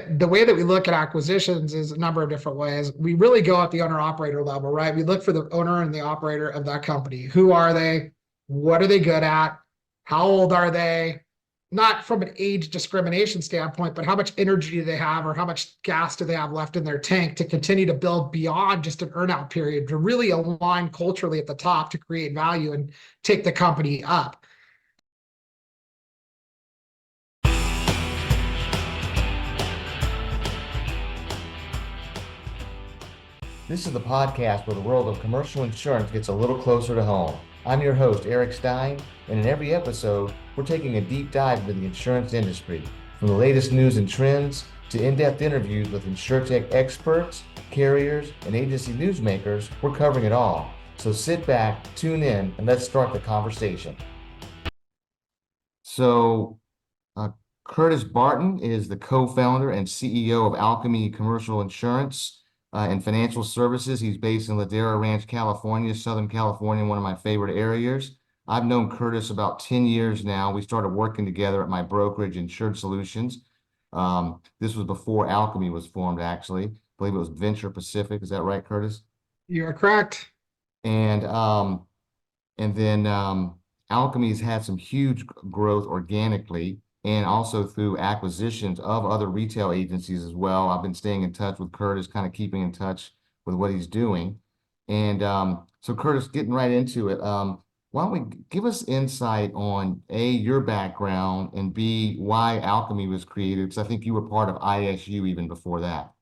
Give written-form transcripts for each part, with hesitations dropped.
that we look at acquisitions is a number of different ways. We really go at the owner operator level, right? We look for the owner and the operator of that company. Who are they? What are they good at? How old are they? Not from an age discrimination standpoint, but how much energy do they have, or how much gas do they have left in their tank to continue to build beyond just an earnout period, to really align culturally at the top to create value and take the company up. This is the podcast where the world of commercial insurance gets a little closer to home. I'm your host, Eric Stein, and in every episode, we're taking a deep dive into the insurance industry, from the latest news and trends to in-depth interviews with insurtech experts, carriers, and agency newsmakers. We're covering it all. So sit back, tune in, and let's start the conversation. So, Curtis Barton is the co-founder and CEO of Alkeme Commercial Insurance and Financial Services. He's based in Ladera Ranch, California, Southern California, one of my favorite areas. I've known Curtis about 10 years now. We started working together at my brokerage, Insured Solutions. This was before Alkeme was formed, actually. I believe it was Venture Pacific. Is that right, Curtis? You're correct. And then Alkeme's had some huge growth organically, and also through acquisitions of other retail agencies as well. I've been staying in touch with Curtis, kind of keeping in touch with what he's doing. And so Curtis, getting right into it, why don't we give us insight on A, your background, and B, why Alkeme was created? Because I think you were part of ISU even before that.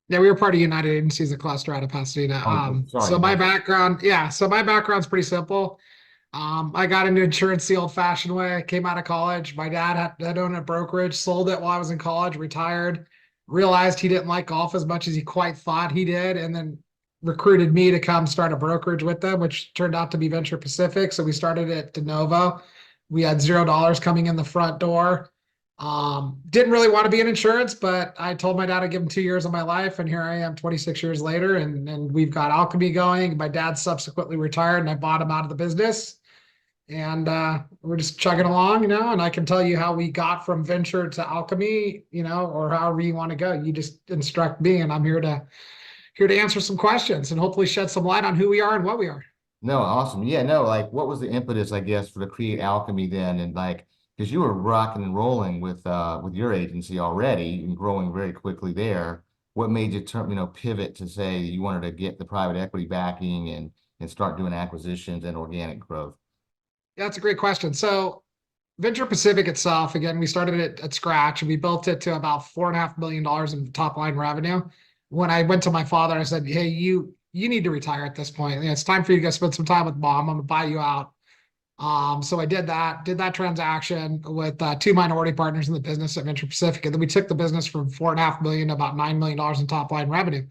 Yeah, we were part of United Agencies of Cluster out of Pasadena. Sorry. So my background's pretty simple. I got into insurance the old-fashioned way. I came out of college. My dad had owned a brokerage, sold it while I was in college, retired, realized he didn't like golf as much as he quite thought he did, and then recruited me to come start a brokerage with them, which turned out to be Venture Pacific. So we started it de novo. We had $0 coming in the front door. Didn't really want to be in insurance, but I told my dad I'd give him 2 years of my life, and here I am 26 years later, and we've got Alkeme going. My dad subsequently retired, and I bought him out of the business. And we're just chugging along, and I can tell you how we got from Venture to Alkeme, or however you want to go. You just instruct me, and I'm here to answer some questions and hopefully shed some light on who we are and what we are. No, awesome. Yeah, no, like what was the impetus, I guess, for to create Alkeme then? And like, because you were rocking and rolling with your agency already and growing very quickly there. What made you pivot to say you wanted to get the private equity backing and start doing acquisitions and organic growth? Yeah, that's a great question. So Venture Pacific itself, again, we started it at scratch, and we built it to about $4.5 million in top line revenue. When I went to my father, I said, hey, you need to retire at this point. It's time for you to go spend some time with mom. I'm going to buy you out. So I did that transaction with two minority partners in the business at Venture Pacific. And then we took the business from $4.5 million to about $9 million in top line revenue.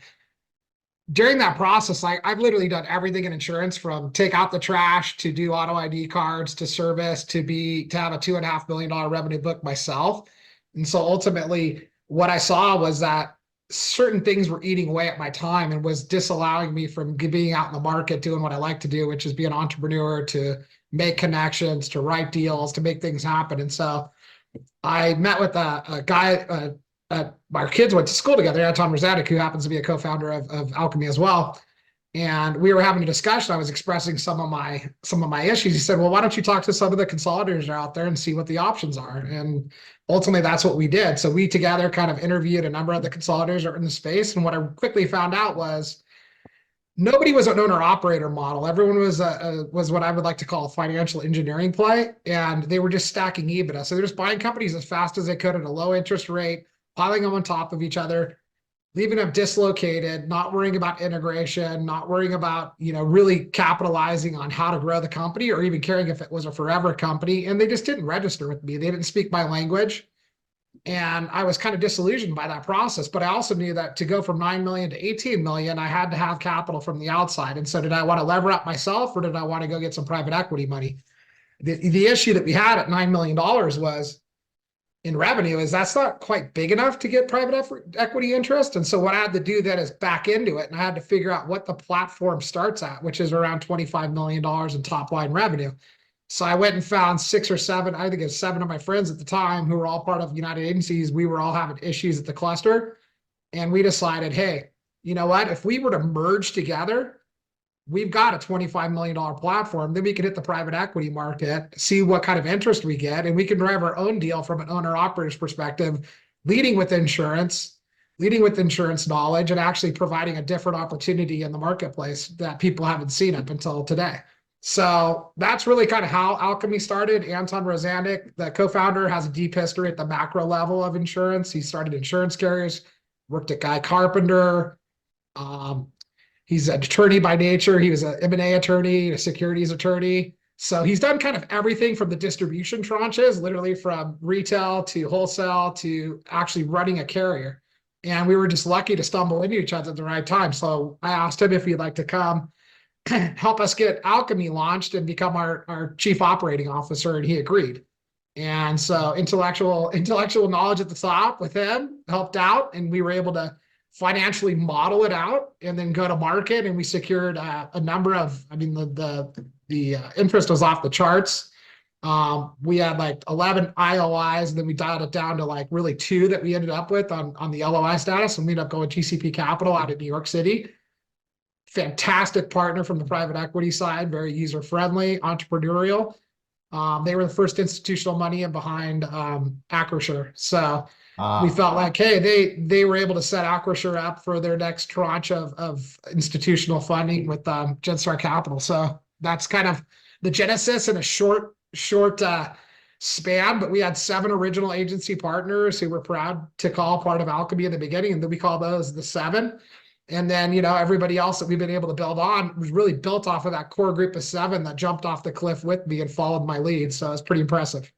During that process, I've literally done everything in insurance, from take out the trash to do auto ID cards to service to have a $2.5 million revenue book myself. And so ultimately what I saw was that certain things were eating away at my time and was disallowing me from being out in the market doing what I like to do, which is be an entrepreneur, to make connections, to write deals, to make things happen. And so I met with a guy, our kids went to school together, Anton Rosatic, who happens to be a co-founder of Alkeme as well. And we were having a discussion. I was expressing some of my issues. He said, well, why don't you talk to some of the consolidators out there and see what the options are? And ultimately that's what we did. So we together kind of interviewed a number of the consolidators that are in the space. And what I quickly found out was nobody was an owner operator model. Everyone was what I would like to call a financial engineering play. And they were just stacking EBITDA. So they're just buying companies as fast as they could at a low interest rate, piling them on top of each other, leaving them dislocated, not worrying about integration, not worrying about, really capitalizing on how to grow the company or even caring if it was a forever company. And they just didn't register with me. They didn't speak my language. And I was kind of disillusioned by that process. But I also knew that to go from 9 million to 18 million, I had to have capital from the outside. And so did I want to lever up myself, or did I want to go get some private equity money? The issue that we had at $9 million was, in revenue, is that's not quite big enough to get private equity interest. And so what I had to do then is back into it, and I had to figure out what the platform starts at, which is around $25 million in top line revenue. So I went and found 6 or 7, I think it's 7 of my friends at the time who were all part of United Agencies. We were all having issues at the cluster. And we decided, hey, you know what? If we were to merge together, we've got a $25 million platform. Then we can hit the private equity market, see what kind of interest we get, and we can drive our own deal from an owner operator's perspective, leading with insurance, leading with insurance knowledge, and actually providing a different opportunity in the marketplace that people haven't seen up until today. So that's really kind of how Alkeme started. Anton Rosanek, the co-founder, has a deep history at the macro level of insurance. He started insurance carriers, worked at Guy Carpenter. He's an attorney by nature. He was an M&A attorney, a securities attorney. So he's done kind of everything from the distribution tranches, literally from retail to wholesale to actually running a carrier. And we were just lucky to stumble into each other at the right time. So I asked him if he'd like to come help us get Alkeme launched and become our chief operating officer, and he agreed. And so intellectual knowledge at the top with him helped out, and we were able to financially model it out and then go to market. And we secured a number of, I mean, the interest was off the charts. We had like 11 IOIs, and then we dialed it down to like really 2 that we ended up with on the LOI status, and we ended up going GCP Capital out of New York City. Fantastic partner from the private equity side, very user friendly, entrepreneurial. They were the first institutional money in behind Acrisure. So we felt like, hey, they were able to set Acrisure up for their next tranche of institutional funding with Genstar Capital. So that's kind of the genesis in a short span. But we had 7 original agency partners who were proud to call part of Alkeme in the beginning, and then we call those the 7. And then, everybody else that we've been able to build on was really built off of that core group of 7 that jumped off the cliff with me and followed my lead. So it's pretty impressive.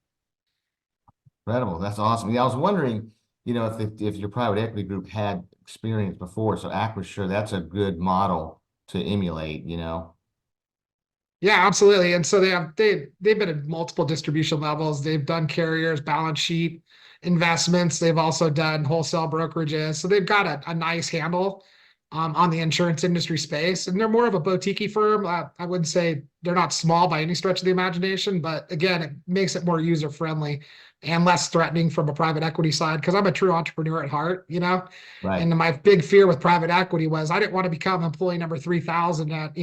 Incredible. That's awesome. Yeah, I was wondering, if your private equity group had experience before. So Acrisure, that's a good model to emulate, Yeah, absolutely. And so they've been at multiple distribution levels. They've done carriers, balance sheet investments. They've also done wholesale brokerages. So they've got a nice handle on the insurance industry space. And they're more of a boutique firm. I wouldn't say they're not small by any stretch of the imagination, but again, it makes it more user friendly and less threatening from a private equity side, because I'm a true entrepreneur at heart, Right. And my big fear with private equity was I didn't want to become employee number 3,000 at,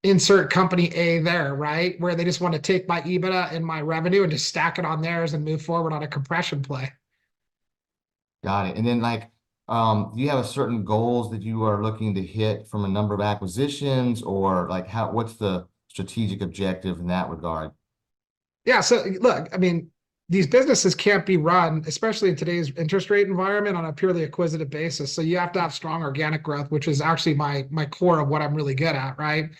insert company A there, right? Where they just want to take my EBITDA and my revenue and just stack it on theirs and move forward on a compression play. Got it. And then do you have a certain goals that you are looking to hit from a number of acquisitions, or what's the strategic objective in that regard? Yeah. So look, I mean, these businesses can't be run, especially in today's interest rate environment, on a purely acquisitive basis. So you have to have strong organic growth, which is actually my core of what I'm really good at, right?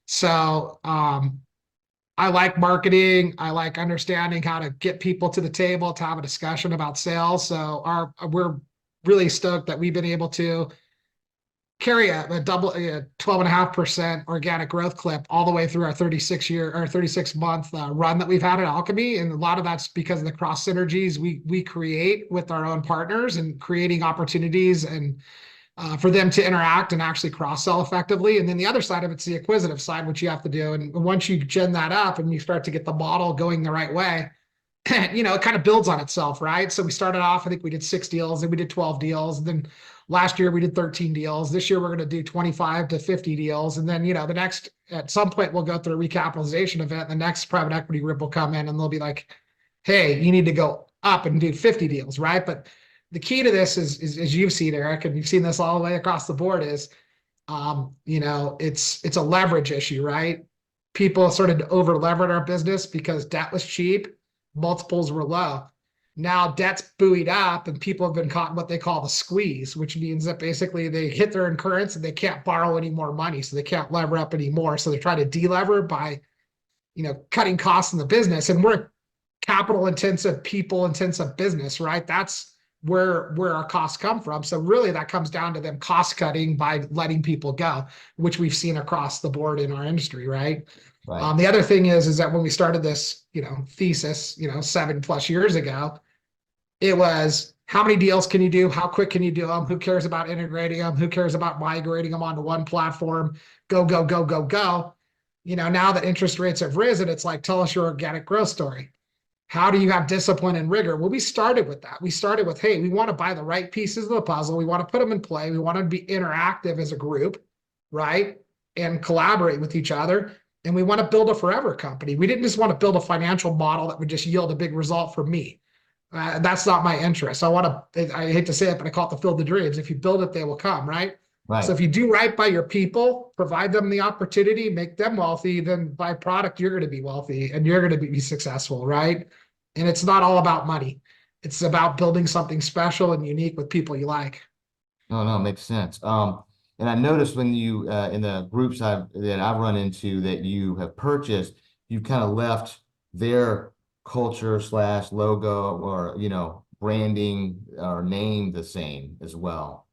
So I like marketing. I like understanding how to get people to the table to have a discussion about sales. So we're really stoked that we've been able to carry a 12.5% organic growth clip all the way through our 36-month run that we've had at Alkeme. And a lot of that's because of the cross synergies we create with our own partners and creating opportunities and for them to interact and actually cross-sell effectively. And then the other side of it's the acquisitive side, which you have to do. And once you gen that up and you start to get the model going the right way, it kind of builds on itself, right? So we started off, I think we did 6 deals, then we did 12 deals. And then last year we did 13 deals. This year we're going to do 25 to 50 deals. And then, at some point we'll go through a recapitalization event. The next private equity group will come in and they'll be like, hey, you need to go up and do 50 deals, right? But the key to this is as you've seen, Eric, and you've seen this all the way across the board, is, it's a leverage issue, right? People started to over leverage our business because debt was cheap, multiples were low. Now debt's buoyed up and people have been caught in what they call the squeeze, which means that basically they hit their incurrence and they can't borrow any more money. So they can't lever up anymore. So they try to delever by, cutting costs in the business. And we're capital intensive, people intensive business, right? That's where our costs come from. So really that comes down to them cost cutting by letting people go, which we've seen across the board in our industry, right? Right. The other thing is that when we started this, thesis, 7+ years ago, it was how many deals can you do? How quick can you do them? Who cares about integrating them? Who cares about migrating them onto one platform? Go, go, go, go, go. Now that interest rates have risen, it's like, tell us your organic growth story. How do you have discipline and rigor? Well, we started with that. We started with, hey, we want to buy the right pieces of the puzzle. We want to put them in play. We want to be interactive as a group, right? And collaborate with each other. And we want to build a forever company. We didn't just want to build a financial model that would just yield a big result for me. That's not my interest. I hate to say it, but I call it the field of dreams. If you build it, they will come, right? Right. So if you do right by your people, provide them the opportunity, make them wealthy, then by product, you're going to be wealthy and you're going to be successful, right? And it's not all about money. It's about building something special and unique with people you like. No, makes sense. And I noticed when you in the groups that I've run into that you have purchased, you kind of left their culture / logo or branding or name the same as well.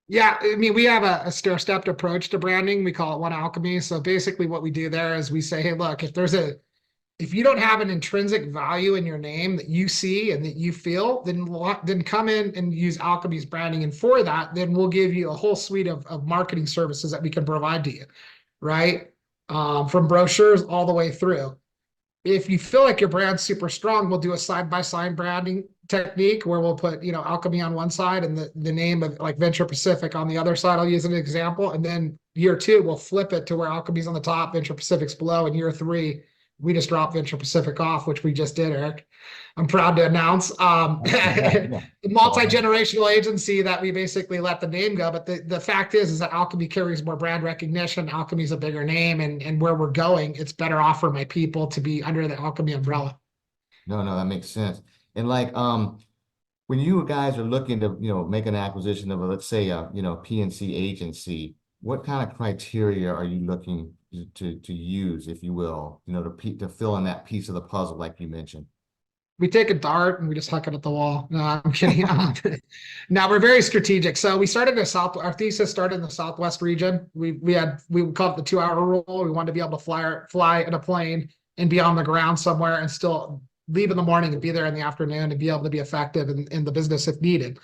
Yeah, I mean, we have a stair-stepped approach to branding. We call it One Alkeme. So basically what we do there is we say, hey, look, if you don't have an intrinsic value in your name that you see and that you feel, then come in and use Alkeme's branding. And for that, then we'll give you a whole suite of marketing services that we can provide to you, right? From brochures all the way through. If you feel like your brand's super strong, we'll do a side-by-side branding technique where we'll put, Alkeme on one side and the name of like Venture Pacific on the other side. I'll use an example. And then year 2, we'll flip it to where Alkeme's on the top, Venture Pacific's below. And year 3, we just dropped Venture Pacific off, which we just did, Eric. I'm proud to announce the multi-generational agency that we basically let the name go. But the fact is that Alkeme carries more brand recognition. Alkeme's a bigger name, and where we're going, it's better off for my people to be under the Alkeme umbrella. No, that makes sense. And like when you guys are looking to make an acquisition of let's say a P&C agency, what kind of criteria are you looking to use, if you will, to fill in that piece of the puzzle like you mentioned? We take a dart and we just huck it at the wall. No, I'm kidding. Now we're very strategic. So we started our thesis started in the Southwest region. We call it the 2-hour rule. We wanted to be able to fly in a plane and be on the ground somewhere and still leave in the morning and be there in the afternoon and be able to be effective in the business if needed.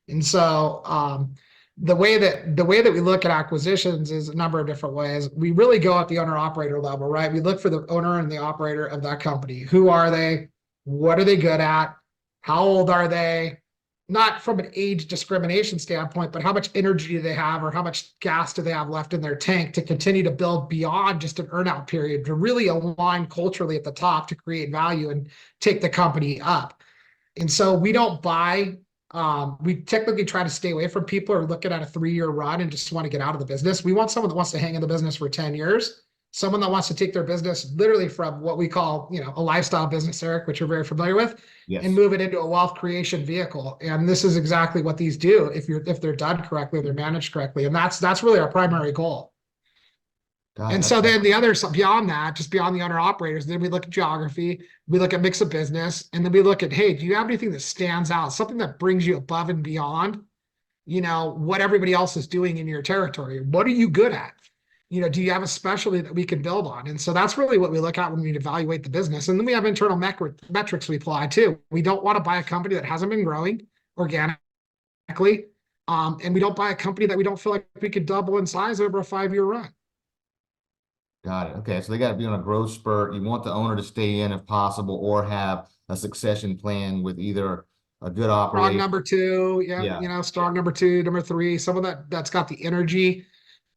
And so the way that we look at acquisitions is a number of different ways. We really go at the owner operator level, right? We look for the owner and the operator of that company. Who are they? What are they good at? How old are they? Not from an age discrimination standpoint, but how much energy do they have or how much gas do they have left in their tank to continue to build beyond just an earnout period, to really align culturally at the top to create value and take the company up. And so we don't buy, we technically try to stay away from people who are looking at a 3-year run and just want to get out of the business. We want someone that wants to hang in the business for 10 years. Someone that wants to take their business literally from what we call, a lifestyle business, Eric, which you're very familiar with, Yes. and move it into a wealth creation vehicle. And this is exactly what these do if they're done correctly, they're managed correctly. And that's really our primary goal. And so then the others beyond that, just beyond the owner operators, then we look at geography, we look at mix of business, and then we look at, hey, do you have anything that stands out, something that brings you above and beyond, what everybody else is doing in your territory? What are you good at? Do you have a specialty that we can build on? And so that's really what we look at when we evaluate the business. And then we have internal metrics we apply too. We don't want to buy a company that hasn't been growing organically. And we don't buy a company that we don't feel like we could double in size over a 5-year run. Got it. Okay. So they got to be on a growth spurt. You want the owner to stay in if possible, or have a succession plan with either a good operator. Strong number 2. Yeah. Strong number 2, number 3, someone that's got the energy,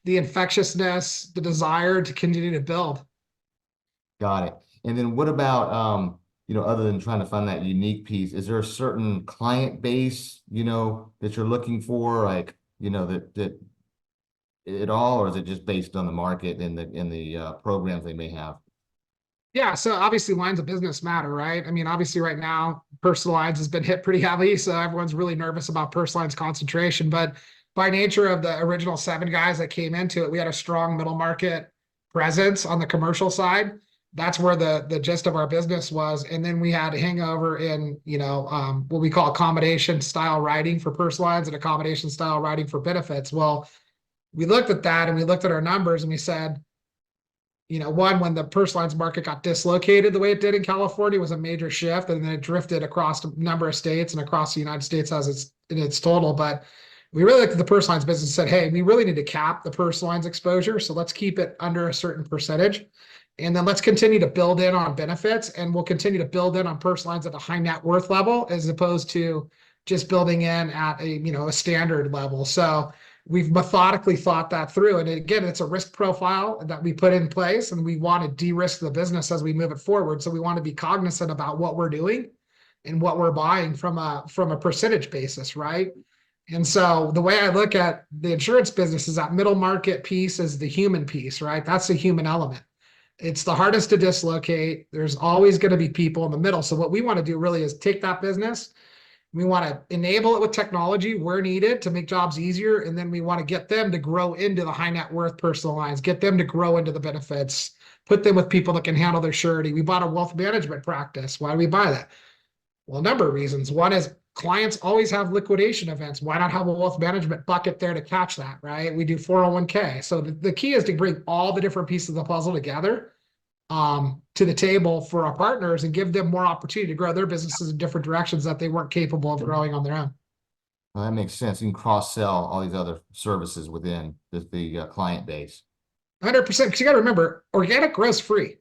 the infectiousness, the desire to continue to build. Got it. And then what about, other than trying to find that unique piece, is there a certain client base, that you're looking for, like, that at all, or is it just based on the market and the programs they may have? Yeah, so obviously lines of business matter, right? I mean, obviously right now, personal lines has been hit pretty heavily, so everyone's really nervous about personal lines concentration, but by nature of the original 7 guys that came into it, we had a strong middle market presence on the commercial side. That's where the gist of our business was. And then we had a hangover in, what we call accommodation style writing for personal lines and accommodation style writing for benefits. Well, we looked at that and we looked at our numbers and we said, when the personal lines market got dislocated the way it did in California was a major shift, and then it drifted across a number of states and across the United States in its total. But we really looked at the personal lines business and said, hey, we really need to cap the personal lines exposure. So let's keep it under a certain percentage. And then let's continue to build in on benefits, and we'll continue to build in on personal lines at a high net worth level, as opposed to just building in at a standard level. So we've methodically thought that through. And again, it's a risk profile that we put in place, and we want to de-risk the business as we move it forward. So we want to be cognizant about what we're doing and what we're buying from a percentage basis, right? And so the way I look at the insurance business is that middle market piece is the human piece, right? That's the human element. It's the hardest to dislocate. There's always going to be people in the middle. So what we want to do really is take that business. We want to enable it with technology where needed to make jobs easier. And then we want to get them to grow into the high net worth personal lines, get them to grow into the benefits, put them with people that can handle their surety. We bought a wealth management practice. Why do we buy that? Well, a number of reasons. One is clients always have liquidation events. Why not have a wealth management bucket there to catch that, right? We do 401k. So the key is to bring all the different pieces of the puzzle together to the table for our partners and give them more opportunity to grow their businesses in different directions that they weren't capable of growing on their own. Well, that makes sense. You can cross-sell all these other services within the client base. 100%, because you got to remember, organic growth is free.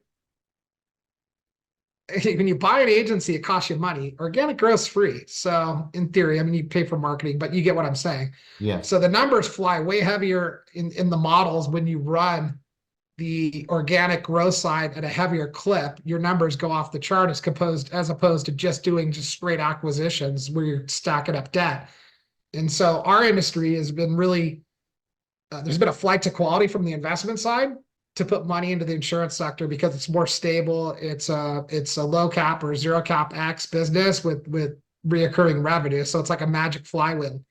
When you buy an agency, it costs you money. Organic growth is free. So in theory, I mean, you pay for marketing, but you get what I'm saying. Yeah. So the numbers fly way heavier in the models when you run the organic growth side at a heavier clip. Your numbers go off the chart as opposed to just doing straight acquisitions where you're stacking up debt. And so our industry has been really, there's been a flight to quality from the investment side to put money into the insurance sector because it's more stable. It's a low cap or zero cap X business with reoccurring revenue. So it's like a magic flywheel.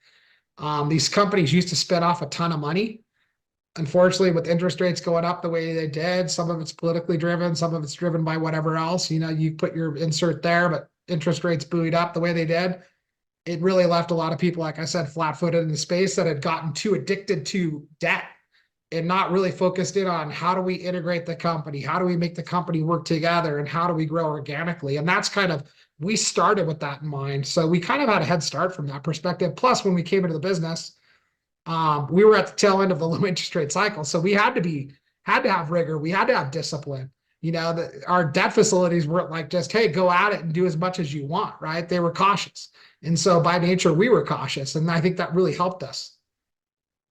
These companies used to spin off a ton of money. Unfortunately, with interest rates going up the way they did, some of it's politically driven, some of it's driven by whatever else. You put your insert there, but interest rates buoyed up the way they did. It really left a lot of people, like I said, flat-footed in the space that had gotten too addicted to debt and not really focused in on how do we integrate the company, how do we make the company work together, and how do we grow organically. And that's we started with that in mind. So we kind of had a head start from that perspective. Plus, when we came into the business, we were at the tail end of the low interest rate cycle. So we had to have rigor. We had to have discipline. Our debt facilities weren't like just, hey, go at it and do as much as you want, right? They were cautious. And so by nature, we were cautious. And I think that really helped us.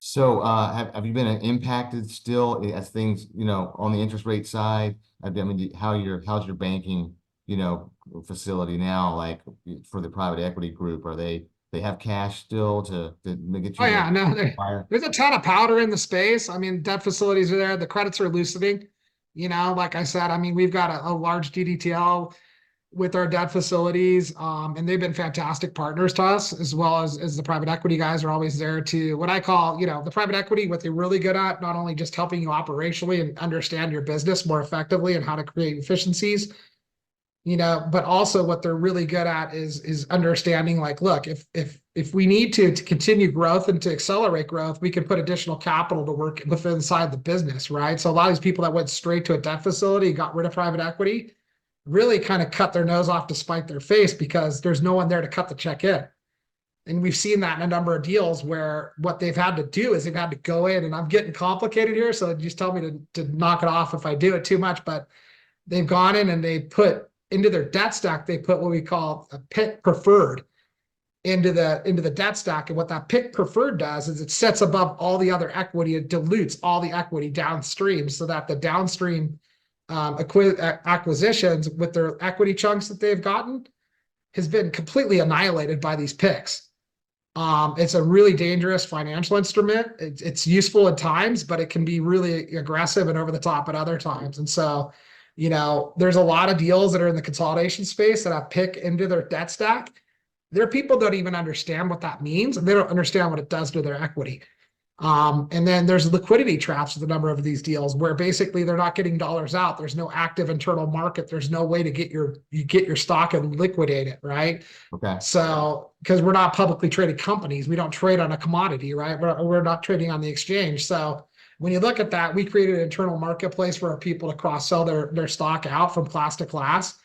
So have you been impacted still as things, on the interest rate side? I mean, how's your banking, facility now, like for the private equity group? Are they have cash still to get you? Oh yeah, no, there's a ton of powder in the space. I mean, debt facilities are there. The credits are loosening. Like I said, I mean, we've got a large DDTL with our debt facilities, and they've been fantastic partners to us, as well as the private equity guys are always there to what I call, the private equity, what they're really good at, not only just helping you operationally and understand your business more effectively and how to create efficiencies, but also what they're really good at is understanding, like, look, if we need to continue growth and to accelerate growth, we can put additional capital to work within inside the business, right? So a lot of these people that went straight to a debt facility, got rid of private equity, really kind of cut their nose off to spite their face because there's no one there to cut the check in. And we've seen that in a number of deals where what they've had to do is they've had to go in, and I'm getting complicated here, so just tell me to knock it off if I do it too much, but they've gone in and they put into their debt stack, they put what we call a PIK preferred into the debt stack. And what that PIK preferred does is it sets above all the other equity. It dilutes all the equity downstream so that the downstream acquisitions with their equity chunks that they've gotten has been completely annihilated by these PIKs. It's a really dangerous financial instrument. It's useful at times, but it can be really aggressive and over the top at other times. And so, there's a lot of deals that are in the consolidation space that have PIK into their debt stack. Their people don't even understand what that means, and they don't understand what it does to their equity. And then there's liquidity traps with a number of these deals where basically they're not getting dollars out. There's no active internal market. There's no way to get your stock and liquidate it, right? Okay. So, because we're not publicly traded companies, we don't trade on a commodity, right? We're not trading on the exchange. So when you look at that, we created an internal marketplace for our people to cross-sell their stock out from class to class.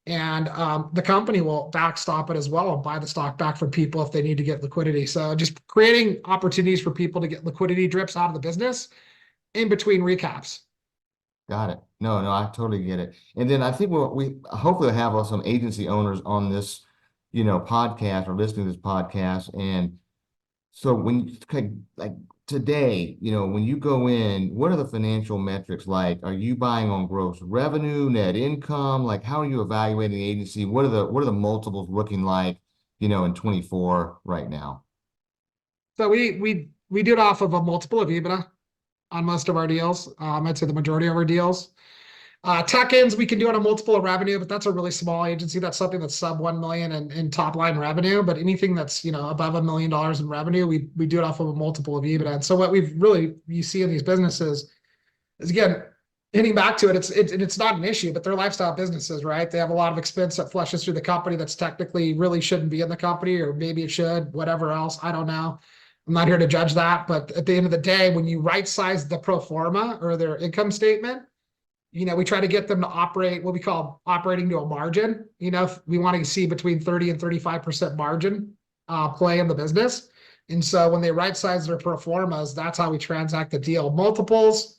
And the company will backstop it as well and buy the stock back from people if they need to get liquidity. So just creating opportunities for people to get liquidity drips out of the business in between recaps. Got it. No, no, I totally get it. And then I think we hopefully have some agency owners on this, podcast or listening to this podcast. And so like today, when you go in, what are the financial metrics like? Are you buying on gross revenue, net income? Like, how are you evaluating the agency? What are the multiples looking like, in 24 right now? So we do it off of a multiple of EBITDA on most of our deals. I'd say the majority of our deals. Tuck-ins, we can do on a multiple of revenue, but that's a really small agency. That's something that's sub 1 million in top line revenue. But anything that's, above $1 million in revenue, we do it off of a multiple of EBITDA. And so what you see in these businesses is, again, hitting back to it, it's not an issue, but they're lifestyle businesses, right? They have a lot of expense that flushes through the company that's technically really shouldn't be in the company, or maybe it should, whatever else. I don't know. I'm not here to judge that. But at the end of the day, when you right size the pro forma or their income statement, we try to get them to operate what we call operating to a margin. We want to see between 30 and 35% margin play in the business. And so when they right size their pro formas, that's how we transact the deal. Multiples,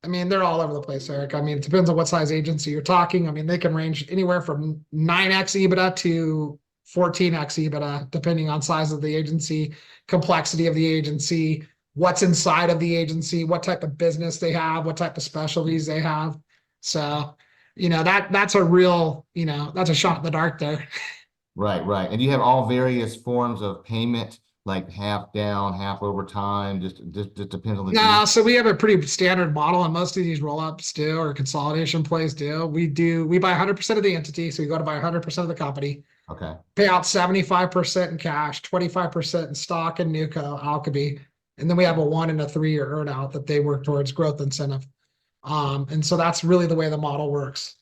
I mean, they're all over the place, Eric. I mean, it depends on what size agency you're talking. I mean, they can range anywhere from 9x EBITDA to 14x EBITDA, depending on size of the agency, complexity of the agency, what's inside of the agency, what type of business they have, what type of specialties they have. So, that's a real, that's a shot in the dark there. Right, right. And you have all various forms of payment, like half down, half over time, just depends on the No, deal. so we have a pretty standard model, and most of these roll-ups do, or consolidation plays do. We buy 100% of the entity, so we go to buy 100% of the company, Okay. pay out 75% in cash, 25% in stock and Newco, Alkeme, and then we have a 1 and a 3-year earnout that they work towards growth incentive. And so that's really the way the model works.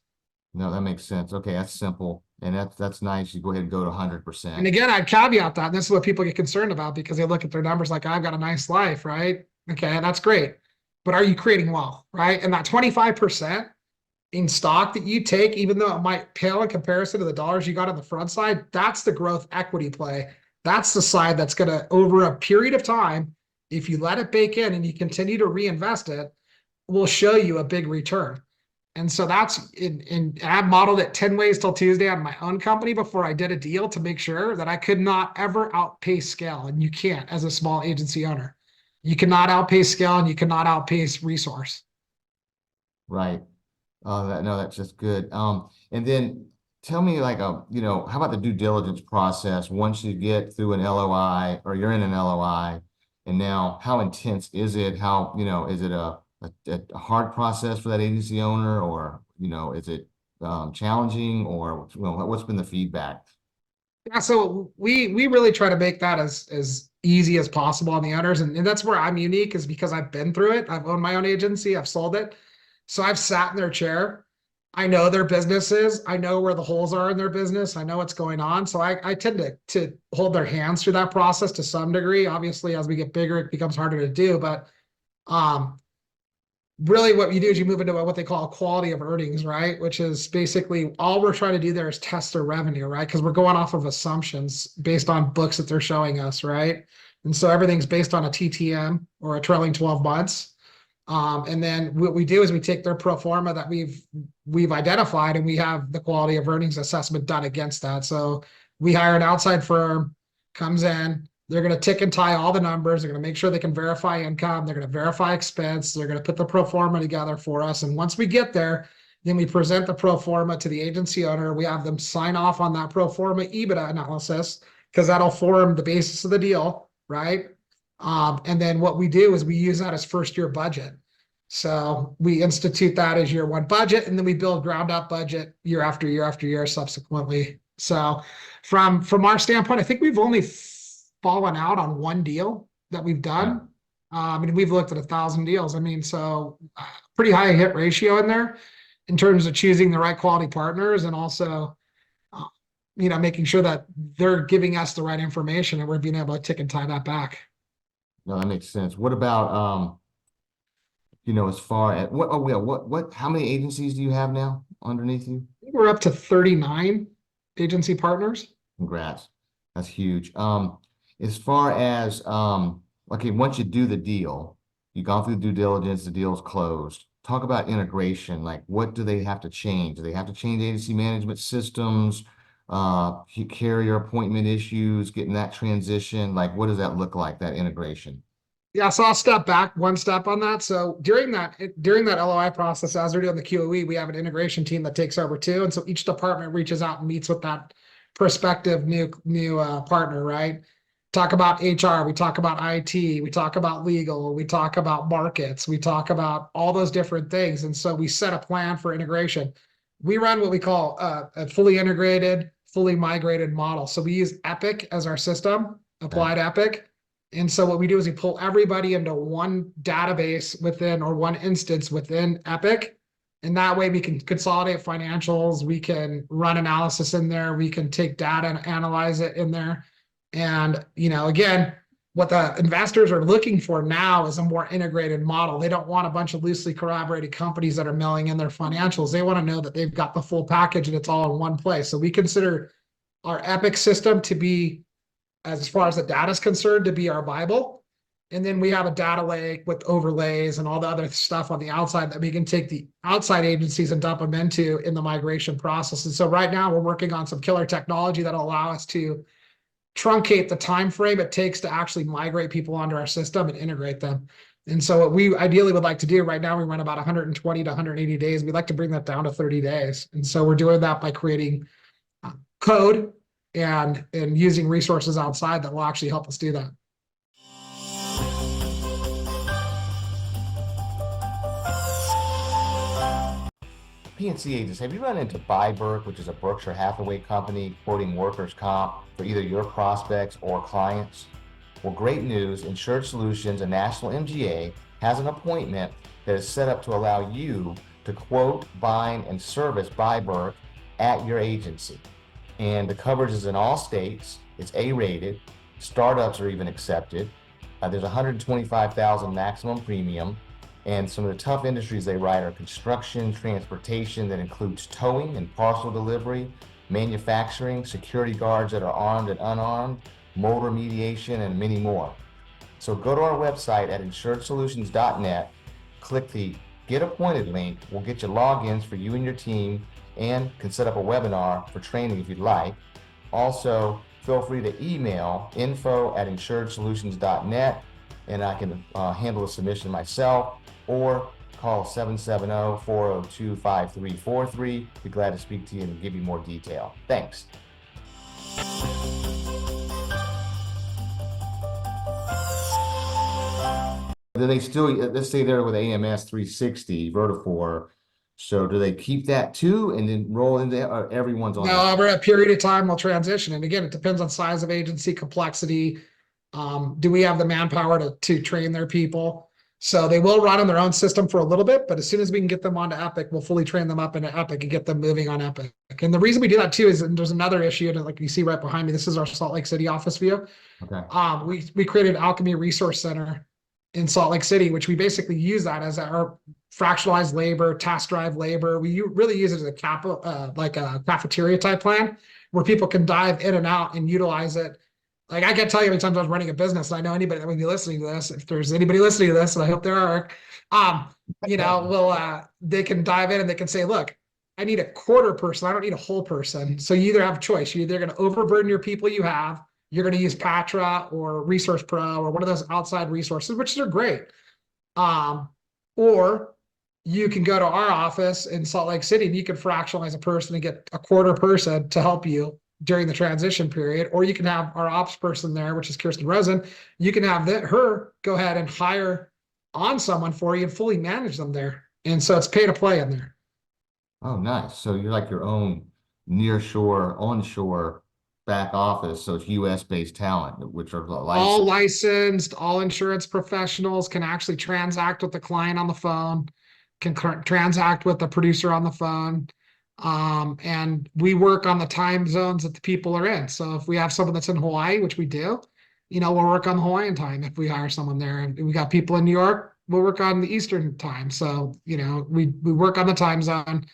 No, that makes sense. Okay, that's simple. And that's nice. You go ahead and go to And 100%. again, I'd caveat that. And this is what people get concerned about because they look at their numbers like, I've got a nice life, right? Okay, that's great. But are you creating wealth, right? And that 25% in stock that you take, even though it might pale in comparison to the dollars you got on the front side, that's the growth equity play. That's the side that's going to, over a period of time, if you let it bake in and you continue to reinvest it, will show you a big return. And so that's I've modeled it 10 ways till Tuesday on my own company before I did a deal to make sure that I could not ever outpace scale. And you can't as a small agency owner. You cannot outpace scale and you cannot outpace resource. Right. No, that's just good. And then tell me like how about the due diligence process once you get through an LOI or you're in an LOI, and now how intense is it? How, is it a hard process for that agency owner, or, is it challenging, or, what's been the feedback? Yeah, so we really try to make that as easy as possible on the owners. And that's where I'm unique, is because I've been through it. I've owned my own agency, I've sold it. So I've sat in their chair. I know their businesses. I know where the holes are in their business. I know what's going on. So I tend to hold their hands through that process to some degree. Obviously, as we get bigger, it becomes harder to do. But um, really what you do is you move into what they call a quality of earnings, right? Which is basically all we're trying to do there is test their revenue, right? Because we're going off of assumptions based on books that they're showing us, right? And so everything's based on a TTM, or a trailing 12 months. And then what we do is we take their pro forma that we've identified, and we have the quality of earnings assessment done against that. So we hire an outside firm, comes in, they're going to tick and tie all the numbers. They're going to make sure they can verify income. They're going to verify expense. They're going to put the pro forma together for us. And once we get there, then we present the pro forma to the agency owner. We have them sign off on that pro forma EBITDA analysis, because that'll form the basis of the deal, right? And then what we do is we use that as first year budget. So we institute that as year one budget, and then we build ground up budget year after year after year subsequently. So from our standpoint, I think we've only fallen out on one deal that we've done. And we've looked at 1,000 deals. I mean, so pretty high hit ratio in there in terms of choosing the right quality partners, and also, making sure that they're giving us the right information and we're being able to tick and tie that back. No, that makes sense. What about, as far as how many agencies do you have now underneath you? We're up to 39 agency partners. Congrats. That's huge. As far as okay, once you do the deal, you've gone through due diligence, the deal's closed. Talk about integration. Like, what do they have to change? Do they have to change agency management systems, carrier appointment issues, getting that transition? Like, what does that look like, that integration? Yeah, so I'll step back one step on that. So during that LOI process, as we're doing the QOE, we have an integration team that takes over too, and so each department reaches out and meets with that prospective new partner, right? Talk about HR, we talk about IT, we talk about legal, we talk about markets, we talk about all those different things, and so we set a plan for integration. We run what we call a fully integrated, fully migrated model. So we use Epic as our system, Okay. Applied Epic. And so what we do is we pull everybody into one database within or one instance within Epic. And that way we can consolidate financials, we can run analysis in there, we can take data and analyze it in there. And, again, what the investors are looking for now is a more integrated model. They don't want a bunch of loosely corroborated companies that are mailing in their financials. They want to know that they've got the full package and it's all in one place. So we consider our Epic system to be, as far as the data is concerned, to be our Bible. And then we have a data lake with overlays and all the other stuff on the outside that we can take the outside agencies and dump them into in the migration process. And so right now we're working on some killer technology that'll allow us to truncate the time frame it takes to actually migrate people onto our system and integrate them. And so what we ideally would like to do right now, we run about 120 to 180 days. We'd like to bring that down to 30 days. And so we're doing that by creating code and using resources outside that will actually help us do that. PNC agents, have you run into Byberg, which is a Berkshire Hathaway company quoting workers' comp for either your prospects or clients? Well, great news. Insured Solutions, a national MGA, has an appointment that is set up to allow you to quote, bind, and service Byberg at your agency. And the coverage is in all states. It's A-rated. Startups are even accepted. There's 125,000 maximum premium. And some of the tough industries they write are construction, transportation, that includes towing and parcel delivery, manufacturing, security guards that are armed and unarmed, motor mediation, and many more. So go to our website at insuredsolutions.net, click the Get Appointed link. We'll get you logins for you and your team, and can set up a webinar for training if you'd like. Also, feel free to email info@insuredsolutions.net, and I can handle the submission myself, or call 770-402-5343. Be glad to speak to you and give you more detail. Thanks. Do they still, let's say they're with AMS 360, Vertafore, so do they keep that too and then roll into, or everyone's on? No, over a period of time we'll transition. And again, it depends on size of agency, complexity. Do we have the manpower to train their people? So they will run on their own system for a little bit, but as soon as we can get them onto Epic, we'll fully train them up into Epic and get them moving on Epic. And the reason we do that too is there's another issue, and like you see right behind me, this is our Salt Lake City office view. Okay. We created Alkeme Resource Center in Salt Lake City, which we basically use that as our fractionalized labor, task drive labor. We really use it as a like a cafeteria type plan where people can dive in and out and utilize it. Like I can't tell you how many times I was running a business, and I know anybody that would be listening to this. If there's anybody listening to this, and I hope there are, they can dive in and they can say, look, I need a quarter person. I don't need a whole person. So you either have a choice. You're either going to overburden your people you have. You're going to use Patra or Resource Pro or one of those outside resources, which are great. Or you can go to our office in Salt Lake City and you can fractionalize a person and get a quarter person to help you during the transition period. Or you can have our ops person there, which is Kirsten Rosen. You can have her go ahead and hire on someone for you and fully manage them there. And so it's pay to play in there. Oh, nice. So you're like your own nearshore, onshore back office. So it's US based talent, which are all licensed, all insurance professionals can actually transact with the client on the phone, can transact with the producer on the phone. And we work on the time zones that the people are in. So if we have someone that's in Hawaii, which we do, we'll work on the Hawaiian time if we hire someone there. And we got people in New York, we'll work on the Eastern time. So, we work on the time zone.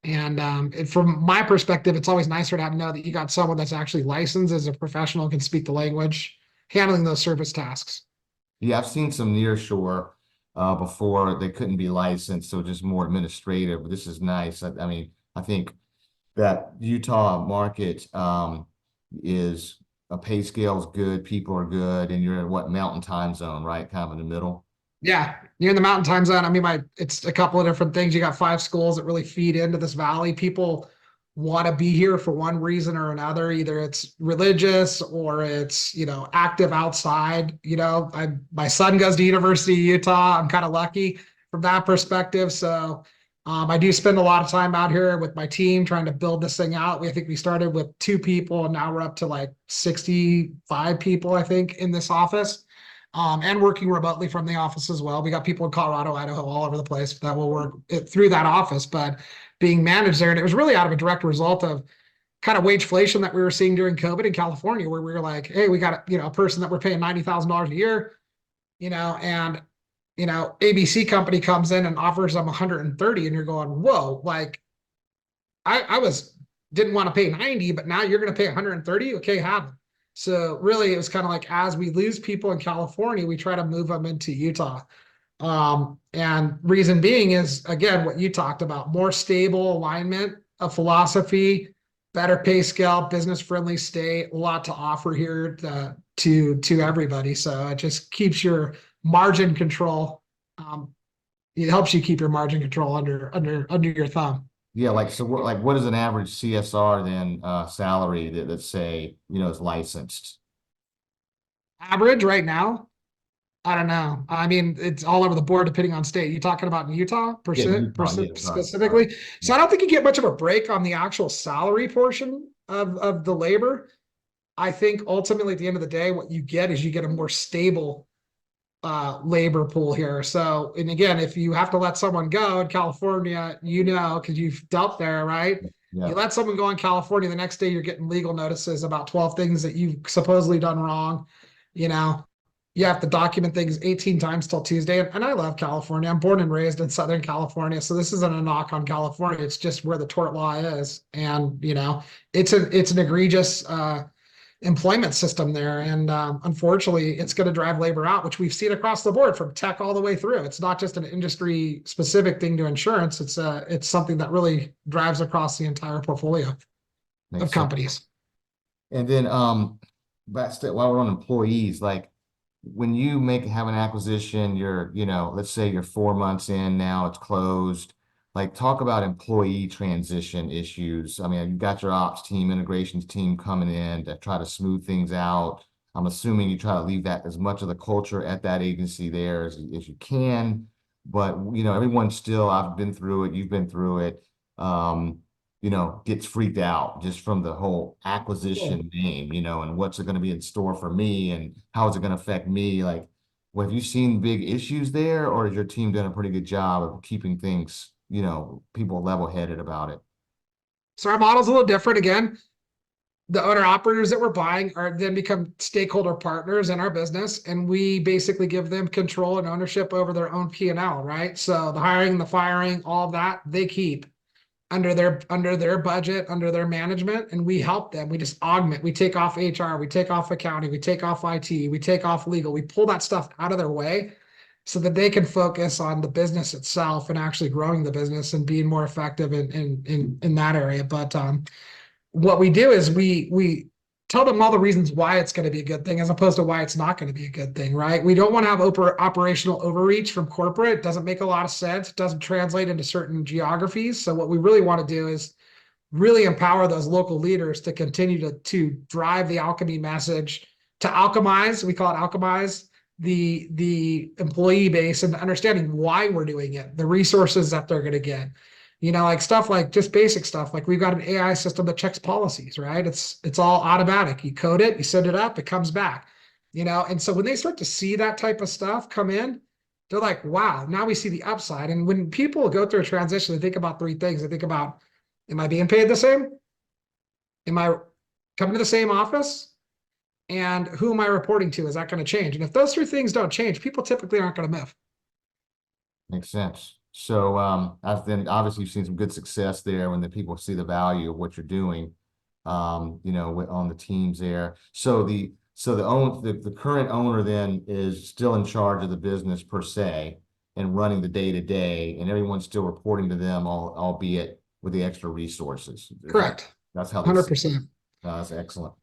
And from my perspective, it's always nicer to know that you got someone that's actually licensed as a professional, can speak the language, handling those service tasks. Yeah, I've seen some nearshore before. They couldn't be licensed, so just more administrative. This is nice. I mean, I think that Utah market is a pay scale is good, people are good, and you're in what mountain time zone, right? Kind of in the middle. Yeah, you're in the mountain time zone. I mean, it's a couple of different things. You got 5 schools that really feed into this valley. People want to be here for one reason or another. Either it's religious or it's, active outside. My son goes to University of Utah. I'm kind of lucky from that perspective. So I do spend a lot of time out here with my team trying to build this thing out. I think we started with 2 people and now we're up to like 65 people, I think, in this office, and working remotely from the office as well. We got people in Colorado, Idaho, all over the place that will work through that office, but being managed there. And it was really out of a direct result of kind of wage inflation that we were seeing during COVID in California, where we were like, hey, we got a person that we're paying $90,000 a year, and ABC company comes in and offers them 130, and you're going, whoa, like I was didn't want to pay 90, but now you're going to pay 130. Okay, have them. So really, it was kind of like as we lose people in California, we try to move them into Utah. And reason being is again what you talked about: more stable alignment, a philosophy, better pay scale, business friendly state, a lot to offer here to everybody. So it just keeps your margin control. It helps you keep your margin control under your thumb. Yeah, like so what is an average CSR then salary that say, is licensed? Average right now, I don't know. I mean, it's all over the board depending on state. You talking about in Utah Yeah, percent, Utah, yeah, sorry. specifically? So Yeah. I don't think you get much of a break on the actual salary portion of the labor. I think ultimately at the end of the day, what you get is you get a more stable labor pool here. So, and again, if you have to let someone go in California, because you've dealt there, right? You Yeah. let someone go in California, the next day you're getting legal notices about 12 things that you've supposedly done wrong. You know, you have to document things 18 times till Tuesday. And I love California. I'm born and raised in Southern California. So this isn't a knock on California. It's just where the tort law is. And, it's an egregious employment system there. And unfortunately, it's going to drive labor out, which we've seen across the board from tech all the way through. It's not just an industry specific thing to insurance. It's something that really drives across the entire portfolio Makes of sense. companies. And then while we're on employees, like when you have an acquisition, let's say you're 4 months in now, it's closed. Like talk about employee transition issues. I mean, you've got your ops team, integrations team coming in to try to smooth things out. I'm assuming you try to leave that as much of the culture at that agency there as you can. But everyone's still, I've been through it, you've been through it. Gets freaked out just from the whole acquisition name, and what's it going to be in store for me and how is it going to affect me? Like, well, have you seen big issues there, or has your team done a pretty good job of keeping things, people level-headed about it? So our model's a little different. Again, the owner operators that we're buying are then become stakeholder partners in our business, and we basically give them control and ownership over their own P&L, right? So the hiring, the firing, all of that they keep under their budget, under their management, and we help them. We just augment. We take off HR, we take off accounting, we take off IT, we take off legal. We pull that stuff out of their way so that they can focus on the business itself and actually growing the business and being more effective in that area. But what we do is we tell them all the reasons why it's going to be a good thing as opposed to why it's not going to be a good thing, right? We don't want to have operational overreach from corporate. It doesn't make a lot of sense. It doesn't translate into certain geographies. So what we really want to do is really empower those local leaders to continue to drive the Alkeme message, to alchemize, we call it alchemize, the employee base and understanding why we're doing it, the resources that they're going to get. Like stuff like just basic stuff. Like we've got an AI system that checks policies, right? It's all automatic. You code it, you send it up, it comes back. And so when they start to see that type of stuff come in, they're like, wow, now we see the upside. And when people go through a transition, they think about 3 things. They think about, am I being paid the same? Am I coming to the same office? And who am I reporting to? Is that going to change? And if those 3 things don't change, people typically aren't going to move. Makes sense. So I've been obviously you've seen some good success there when the people see the value of what you're doing, on the teams there. So the current owner then is still in charge of the business per se and running the day to day, and everyone's still reporting to them, albeit with the extra resources. Correct. That's how they see it. 100%. That's excellent.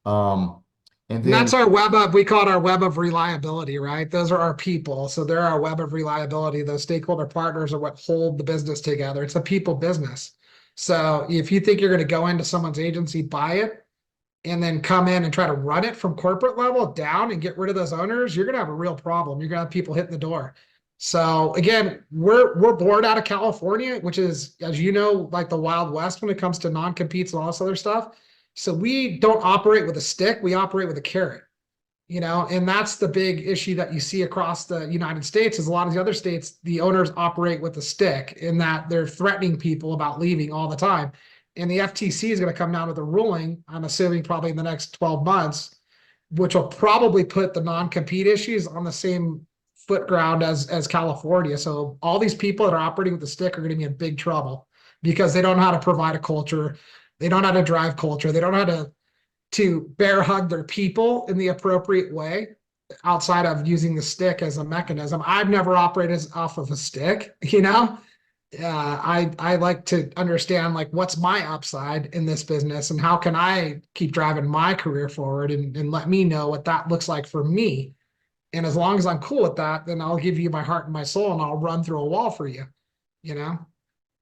Um, and And then that's our web of, we call it our web of reliability, right? Those are our people. So they're our web of reliability. Those stakeholder partners are what hold the business together. It's a people business. So if you think you're going to go into someone's agency, buy it, and then come in and try to run it from corporate level down and get rid of those owners, you're going to have a real problem. You're going to have people hitting the door. So again, we're bored out of California, which is, as you know, like the Wild West when it comes to non-competes and all this other stuff. So we don't operate with a stick, we operate with a carrot, and that's the big issue that you see across the United States is a lot of the other states, the owners operate with a stick in that they're threatening people about leaving all the time. And the FTC is going to come down with a ruling, I'm assuming probably in the next 12 months, which will probably put the non-compete issues on the same foot ground as California. So all these people that are operating with the stick are going to be in big trouble because they don't know how to provide a culture. They don't know how to drive culture. They don't know how to bear hug their people in the appropriate way outside of using the stick as a mechanism. I've never operated off of a stick, I like to understand like what's my upside in this business and how can I keep driving my career forward and let me know what that looks like for me. And as long as I'm cool with that, then I'll give you my heart and my soul and I'll run through a wall for you, you know?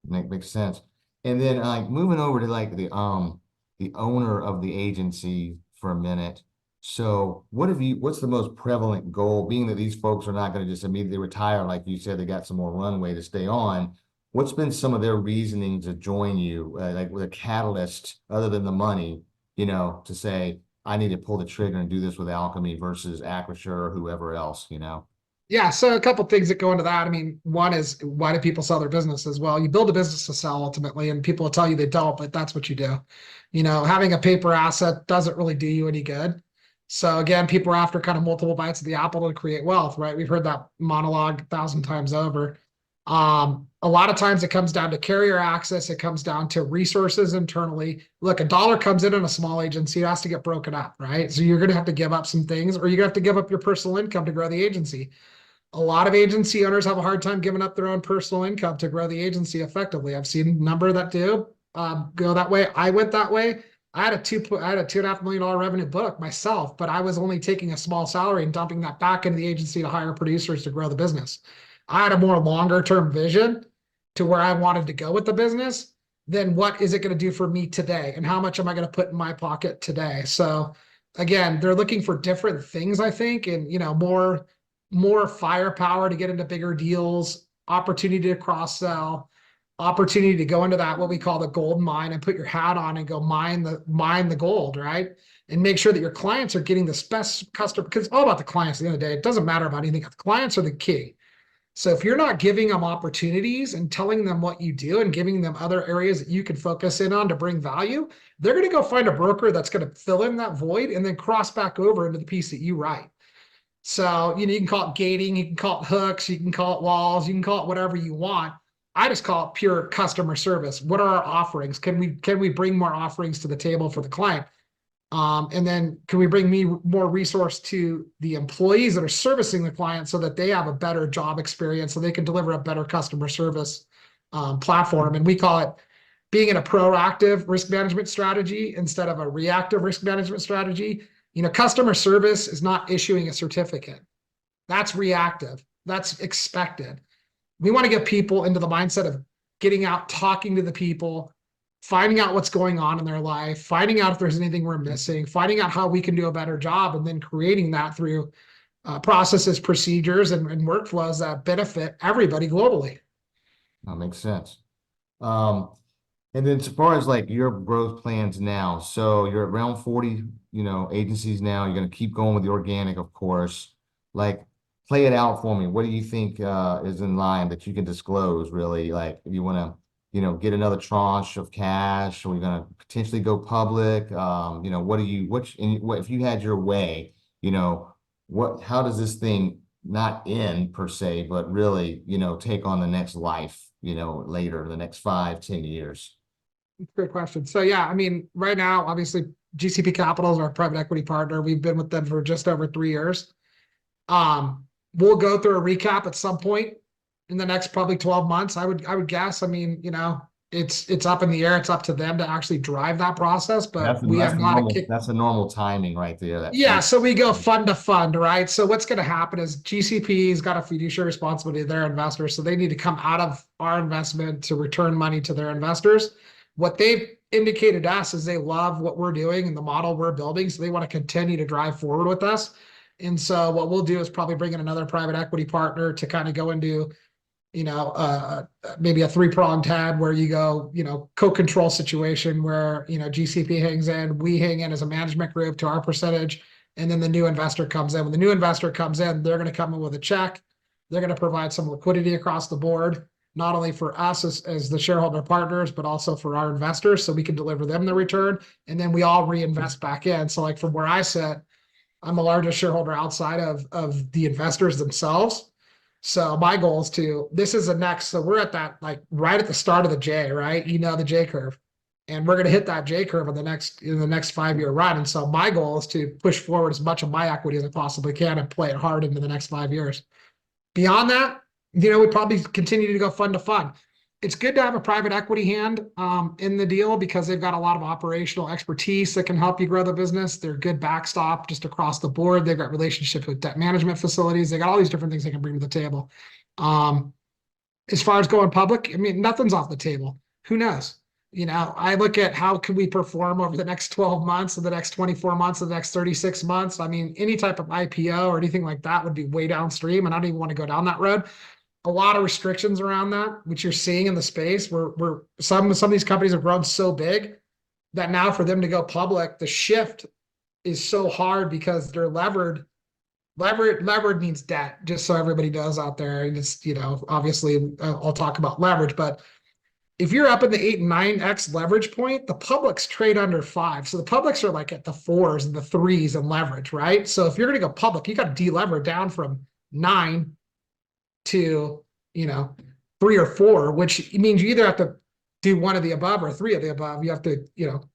makes sense. And then like moving over to like the owner of the agency for a minute. So what's the most prevalent goal, being that these folks are not going to just immediately retire, like you said, they got some more runway to stay on. What's been some of their reasoning to join you, like with a catalyst other than the money, to say, I need to pull the trigger and do this with Alkeme versus Acrisure or whoever else? Yeah, so a couple things that go into that. I mean, one is why do people sell their businesses? Well, you build a business to sell ultimately, and people will tell you they don't, but that's what you do. Having a paper asset doesn't really do you any good. So again, people are after kind of multiple bites of the apple to create wealth, right? We've heard that monologue 1,000 times over. A lot of times it comes down to carrier access. It comes down to resources internally. Look, a dollar comes in a small agency, it has to get broken up, right? So you're going to have to give up some things, or you're going to have to give up your personal income to grow the agency. A lot of agency owners have a hard time giving up their own personal income to grow the agency effectively. I've seen a number that do go that way. I went that way. I had a $2.5 million revenue book myself, but I was only taking a small salary and dumping that back into the agency to hire producers to grow the business. I had a more longer term vision to where I wanted to go with the business than what is it going to do for me today and how much am I going to put in my pocket today. So again, they're looking for different things, I think, and more firepower to get into bigger deals, opportunity to cross sell, opportunity to go into that what we call the gold mine and put your hat on and go mine the gold, right? And make sure that your clients are getting the best customer, because it's all about the clients at the end of the day. It doesn't matter about anything. The clients are the key. So if you're not giving them opportunities and telling them what you do and giving them other areas that you can focus in on to bring value, they're going to go find a broker that's going to fill in that void and then cross back over into the piece that you write. So, you can call it gating, you can call it hooks, you can call it walls, you can call it whatever you want. I just call it pure customer service. What are our offerings? Can we bring more offerings to the table for the client? And then can we bring more resource to the employees that are servicing the client so that they have a better job experience, so they can deliver a better customer service platform? And we call it being in a proactive risk management strategy instead of a reactive risk management strategy. Customer service is not issuing a certificate. That's reactive. That's expected. We want to get people into the mindset of getting out, talking to the people, finding out what's going on in their life, finding out if there's anything we're missing, finding out how we can do a better job, and then creating that through processes, procedures, and workflows that benefit everybody globally. That makes sense. And then as far as like your growth plans now, so you're around 40, agencies now, you're going to keep going with the organic, of course. Like, play it out for me. What do you think is in line that you can disclose, really? Like, if you want to, get another tranche of cash, or you're going to potentially go public, if you had your way, how does this thing not end per se, but really, take on the next life, later, the next 5, 10 years? Great question. So yeah, I mean, right now, obviously, GCP Capital is our private equity partner. We've been with them for just over 3 years. We'll go through a recap at some point in the next probably 12 months. I would guess. I mean, it's up in the air. It's up to them to actually drive that process, but we have not a kick. That's a normal timing right there. Yeah, so we go fund to fund, right? So what's going to happen is GCP's got a fiduciary responsibility to their investors, so they need to come out of our investment to return money to their investors. What they've indicated to us is they love what we're doing and the model we're building, so they want to continue to drive forward with us. And so what we'll do is probably bring in another private equity partner to kind of go into, maybe a three-pronged head where you go, co-control situation where, GCP hangs in, we hang in as a management group to our percentage, and then the new investor comes in. When the new investor comes in, they're going to come in with a check. They're going to provide some liquidity across the board, not only for us as the shareholder partners, but also for our investors, so we can deliver them the return, and then we all reinvest back in. So like from where I sit, I'm the largest shareholder outside of the investors themselves. So my goal is so we're at that, like right at the start of the J, right? The J curve, and we're going to hit that J curve in the next 5-year run. And so my goal is to push forward as much of my equity as I possibly can and play it hard into the next 5 years. Beyond that, we probably continue to go fund to fund. It's good to have a private equity hand in the deal because they've got a lot of operational expertise that can help you grow the business. They're a good backstop just across the board. They've got relationships with debt management facilities. They got all these different things they can bring to the table. As far as going public, I mean, nothing's off the table. Who knows? I look at how can we perform over the next 12 months, or the next 24 months, or the next 36 months. I mean, any type of IPO or anything like that would be way downstream, and I don't even want to go down that road. A lot of restrictions around that, which you're seeing in the space where some of these companies have grown so big that now for them to go public, the shift is so hard because they're levered. Levered means debt, just so everybody knows out there. And it's, obviously I'll talk about leverage, but if you're up in the 8 and 9x leverage point, the publics trade under 5. So the publics are like at the 4s and the 3s in leverage, right? So if you're going to go public, you got to delever down from 9 to 3 or 4, which means you either have to do one of the above or 3 of the above. You have to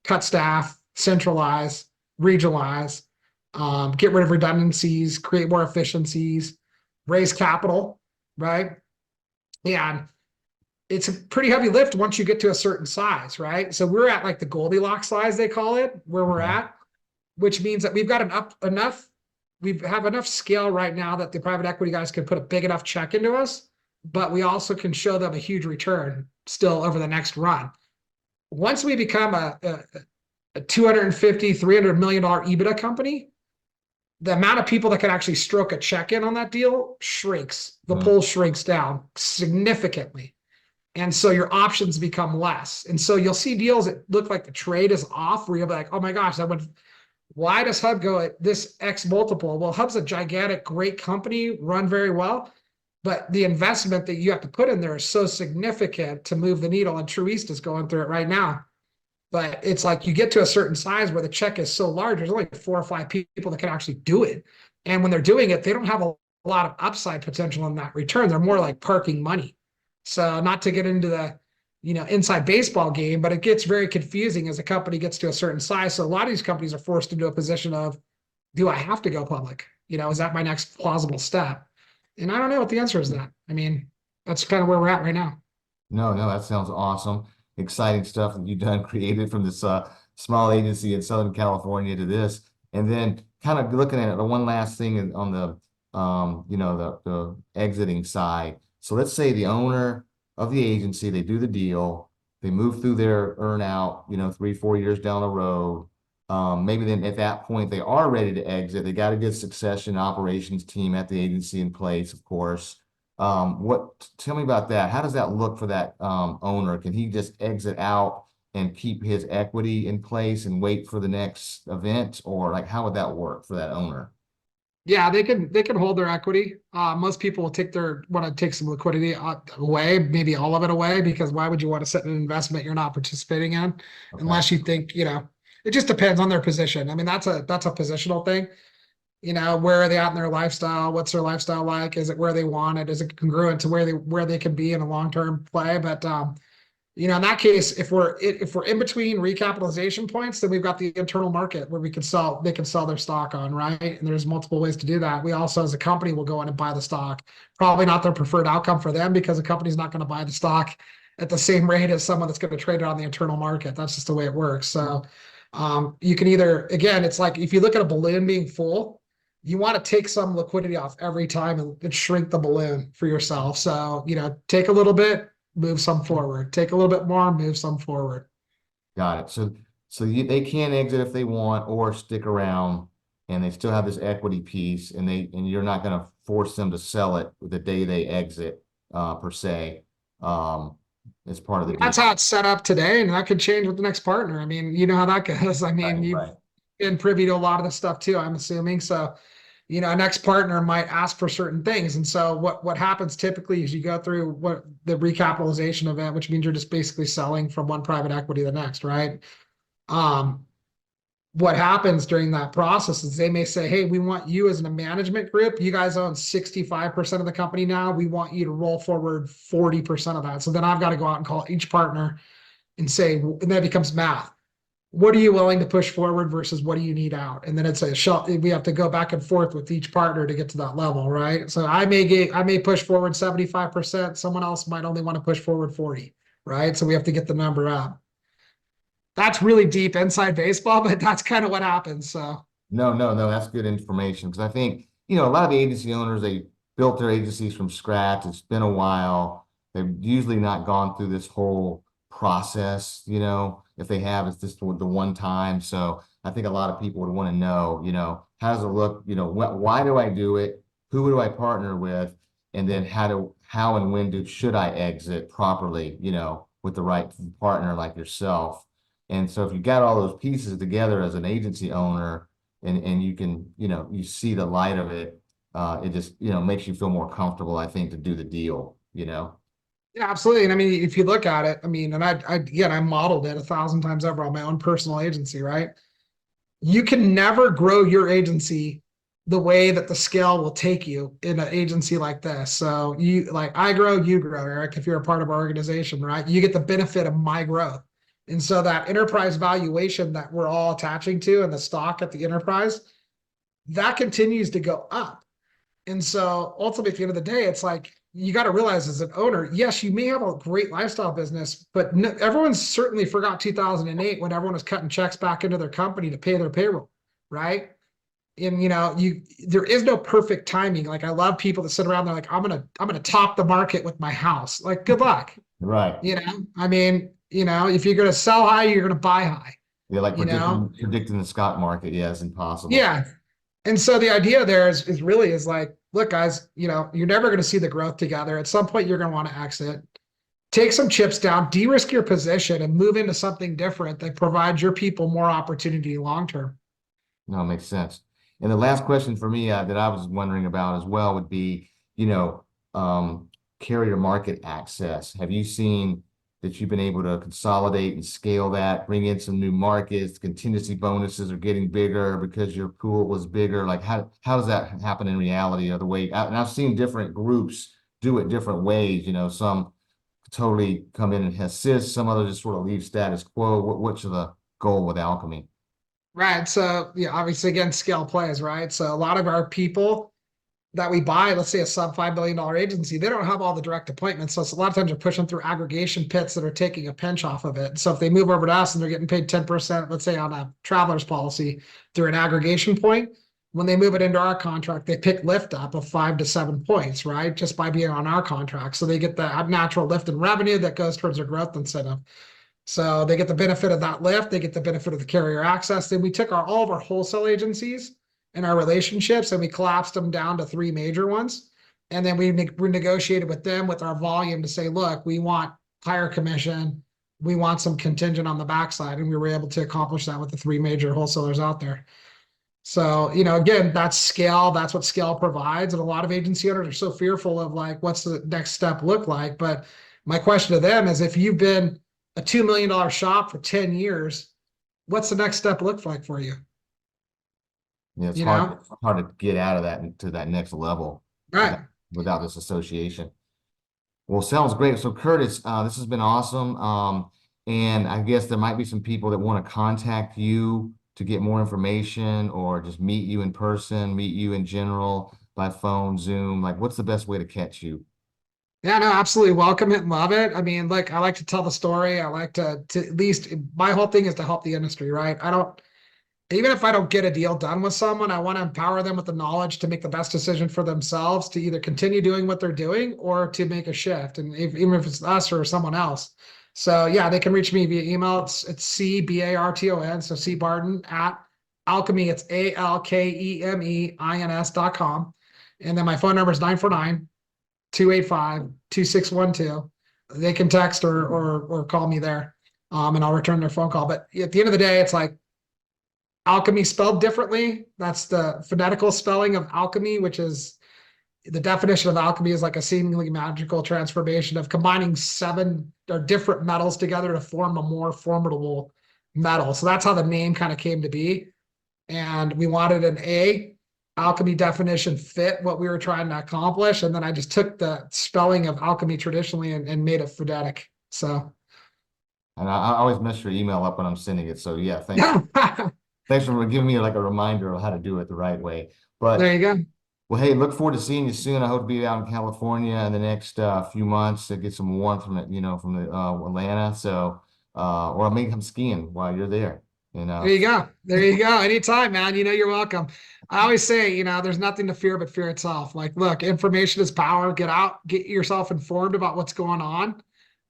cut staff, centralize, regionalize, get rid of redundancies, create more efficiencies, raise capital, right? And it's a pretty heavy lift once you get to a certain size, right? So we're at like the Goldilocks size, they call it, where we're at, which means that we've got we have enough scale right now that the private equity guys can put a big enough check into us, but we also can show them a huge return still over the next run. Once we become a $250, $300 million EBITDA company, the amount of people that can actually stroke a check in on that deal shrinks. The pool shrinks down significantly. And so your options become less. And so you'll see deals that look like the trade is off where you'll be like, oh my gosh, why does Hub go at this X multiple? Well, Hub's a gigantic, great company, run very well, but the investment that you have to put in there is so significant to move the needle. And Truist is going through it right now. But it's like you get to a certain size where the check is so large, there's only 4 or 5 people that can actually do it. And when they're doing it, they don't have a lot of upside potential in that return. They're more like parking money. So not to get into the inside baseball game, but it gets very confusing as a company gets to a certain size. So a lot of these companies are forced into a position of, do I have to go public? Is that my next plausible step? And I don't know what the answer is to that. I mean, that's kind of where we're at right now. No, that sounds awesome. Exciting stuff that you've done, created from this small agency in Southern California to this. And then kind of looking at the one last thing on the, the exiting side. So let's say the owner of the agency, they do the deal, they move through their earn out, 3-4 years down the road. Maybe then at that point they are ready to exit. They got a good succession operations team at the agency in place, of course. Tell me about that. How does that look for that owner? Can he just exit out and keep his equity in place and wait for the next event? Or like, how would that work for that owner? Yeah, they can hold their equity. Most people will want to take some liquidity away, maybe all of it away, because why would you want to set an investment you're not participating in, unless you think, it just depends on their position. I mean, that's a positional thing. where are they at in their lifestyle? What's their lifestyle like? Is it where they want it? Is it congruent to where they can be in a long-term play? But in that case, if we're in between recapitalization points, then we've got the internal market where they can sell their stock on, right? And there's multiple ways to do that. We also, as a company, will go in and buy the stock. Probably not their preferred outcome for them because the company's not going to buy the stock at the same rate as someone that's going to trade it on the internal market. That's just the way it works. So you can either, again, it's like if you look at a balloon being full, you want to take some liquidity off every time and shrink the balloon for yourself. So, take a little bit, move some forward. Take a little bit more, move some forward. Got it. So they can exit if they want or stick around, and they still have this equity piece, and you're not going to force them to sell it the day they exit, per se, as part of the deal. That's how it's set up today, and that could change with the next partner. I mean, you know how that goes. I mean, Right, you've right. been privy to a lot of the stuff too, I'm assuming. So, a next partner might ask for certain things. And so what happens typically is you go through what the recapitalization event, which means you're just basically selling from one private equity to the next, right? What happens during that process is they may say, hey, we want you as a management group. You guys own 65% of the company now. We want you to roll forward 40% of that. So then I've got to go out and call each partner and say, and then it becomes math. What are you willing to push forward versus what do you need out? And then it's we have to go back and forth with each partner to get to that level, right? So I may push forward 75%. Someone else might only want to push forward 40, right? So we have to get the number up. That's really deep inside baseball, but that's kind of what happens. So No, that's good information because I think, a lot of the agency owners, they built their agencies from scratch. It's been a while. They've usually not gone through this whole process, if they have, it's just the one time. So I think a lot of people would want to know, how does it look? Why do I do it? Who do I partner with? And then how and when should I exit properly, with the right partner like yourself? And so if you got all those pieces together as an agency owner, and you can, you see the light of it, it just, makes you feel more comfortable, I think, to do the deal. yeah, absolutely. And I mean, if you look at it, I mean, and I modeled it 1,000 times over on my own personal agency, right? You can never grow your agency the way that the scale will take you in an agency like this. So I grow, you grow, Eric, if you're a part of our organization, right? You get the benefit of my growth. And so that enterprise valuation that we're all attaching to and the stock at the enterprise, that continues to go up. And so ultimately, at the end of the day, it's like, you got to realize as an owner, yes, you may have a great lifestyle business, but everyone certainly forgot 2008 when everyone was cutting checks back into their company to pay their payroll, right? And there is no perfect timing. Like I love people that sit around, they're like, I'm gonna top the market with my house. Like, good luck. Right. I mean, if you're gonna sell high, you're gonna buy high. Yeah, like predicting the stock market, yeah, it's impossible. Yeah. And so the idea there is really like, look, guys, you're never going to see the growth together. At some point, you're going to want to exit, take some chips down, de-risk your position, and move into something different that provides your people more opportunity long term. No, it makes sense. And the last question for me that I was wondering about as well would be, carrier market access. Have you seen that you've been able to consolidate and scale that, bring in some new markets, contingency bonuses are getting bigger because your pool was bigger? Like how does that happen in reality or the way? And I've seen different groups do it different ways, some totally come in and assist, some others just sort of leave status quo. What's the goal with Alkeme? Right. So yeah, obviously again, scale plays, right? So a lot of our people that we buy, let's say a sub $5 billion agency, they don't have all the direct appointments. So it's a lot of times they're pushing through aggregation pits that are taking a pinch off of it. So if they move over to us and they're getting paid 10%, let's say on a traveler's policy through an aggregation point, when they move it into our contract, they pick lift up of 5 to 7 points, right? Just by being on our contract. So they get the natural lift in revenue that goes towards their growth incentive. So they get the benefit of that lift, they get the benefit of the carrier access. Then we took all of our wholesale agencies and our relationships and we collapsed them down to 3 major ones. And then we negotiated with them with our volume to say, look, we want higher commission. We want some contingent on the backside. And we were able to accomplish that with the 3 major wholesalers out there. So, again, that's scale. That's what scale provides. And a lot of agency owners are so fearful of like, what's the next step look like? But my question to them is, if you've been a $2 million shop for 10 years, what's the next step look like for you? Yeah, it's you know? hard to get out of that to that next level Right. without this association. Well, sounds great. So Curtis, this has been awesome. And I guess there might be some people that want to contact you to get more information or just meet you in person, meet you in general by phone, Zoom. Like, what's the best way to catch you? Yeah, no, absolutely welcome it and love it. I mean, like I like to tell the story. I like to at least my whole thing is to help the industry, right? I don't even if I don't get a deal done with someone, I want to empower them with the knowledge to make the best decision for themselves to either continue doing what they're doing or to make a shift. And even if it's us or someone else. So yeah, they can reach me via email. It's CBARTON. So C Barton at Alkeme. It's ALKEMEINS.com. And then my phone number is 949-285-2612. They can text or call me there. And I'll return their phone call. But at the end of the day, it's like alchemy spelled differently. That's the phonetical spelling of alchemy, which is the definition of alchemy is like a seemingly magical transformation of combining seven or different metals together to form a more formidable metal. So that's how the name kind of came to be. And we wanted an A. Alchemy definition fit what we were trying to accomplish. And then I just took the spelling of alchemy traditionally and made it phonetic. So And I always mess your email up when I'm sending it. So yeah, yeah, thanks for giving me like a reminder of how to do it the right way. there But you go. well, hey, look forward to seeing you soon. I hope to be out in California in the next few months to get some warmth from it, from the Atlanta. So, or I may come skiing while you're there. There you go. There you go. Anytime, man. You're welcome. I always say, there's nothing to fear but fear itself. Like, look, information is power. Get out, get yourself informed about what's going on,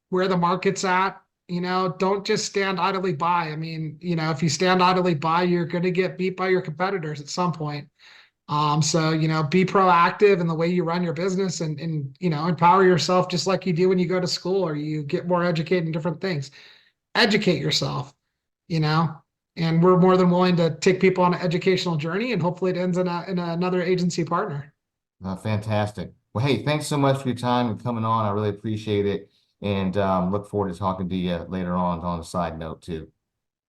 where the market's at. Don't just stand idly by. I mean, if you stand idly by, you're going to get beat by your competitors at some point. So, be proactive in the way you run your business and empower yourself just like you do when you go to school or you get more educated in different things. Educate yourself, you know, and we're more than willing to take people on an educational journey and hopefully it ends in another agency partner. Fantastic. Well, hey, thanks so much for your time and coming on. I really appreciate it. And look forward to talking to you later on a side note too.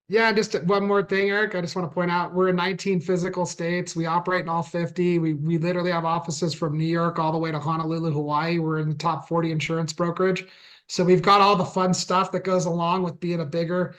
Yeah, just one more thing, Eric. I just want to point out we're in 19 physical states. We operate in all 50. We literally have offices from New York all the way to Honolulu, Hawaii. We're in the top 40 insurance brokerage. So we've got all the fun stuff that goes along with being a bigger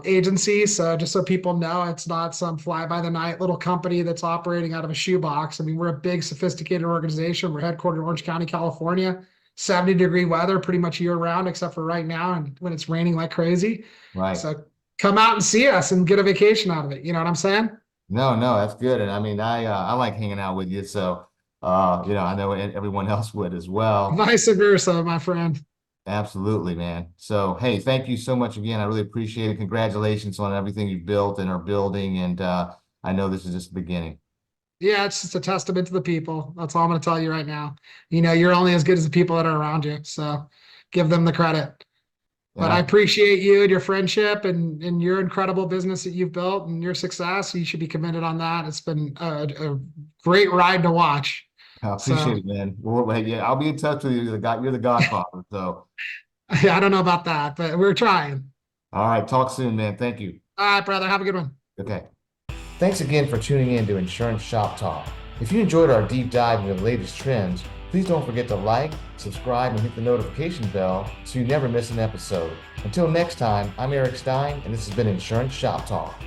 agency. So just so people know, it's not some fly by the night little company that's operating out of a shoebox. I mean, we're a big, sophisticated organization. We're headquartered in Orange County, California. 70-degree weather pretty much year round, except for right now and when it's raining like crazy. Right. So come out and see us and get a vacation out of it. You know what I'm saying? No, that's good. And I mean, I like hanging out with you. So, I know everyone else would as well. Vice versa, my friend. Absolutely, man. So, hey, thank you so much again. I really appreciate it. Congratulations on everything you've built and are building. And I know this is just the beginning. Yeah, it's just a testament to the people. That's all I'm going to tell you right now. You're only as good as the people that are around you. So give them the credit. But I appreciate you and your friendship and your incredible business that you've built and your success. You should be commended on that. It's been a great ride to watch. I appreciate it, man. Well, yeah, I'll be in touch with you. You're the godfather. So, I don't know about that, but we're trying. all right. Talk soon, man. Thank you. All right, brother. Have a good one. Okay. Thanks again for tuning in to Insurance Shop Talk. If you enjoyed our deep dive into the latest trends, please don't forget to like, subscribe, and hit the notification bell so you never miss an episode. Until next time, I'm Eric Stein, and this has been Insurance Shop Talk.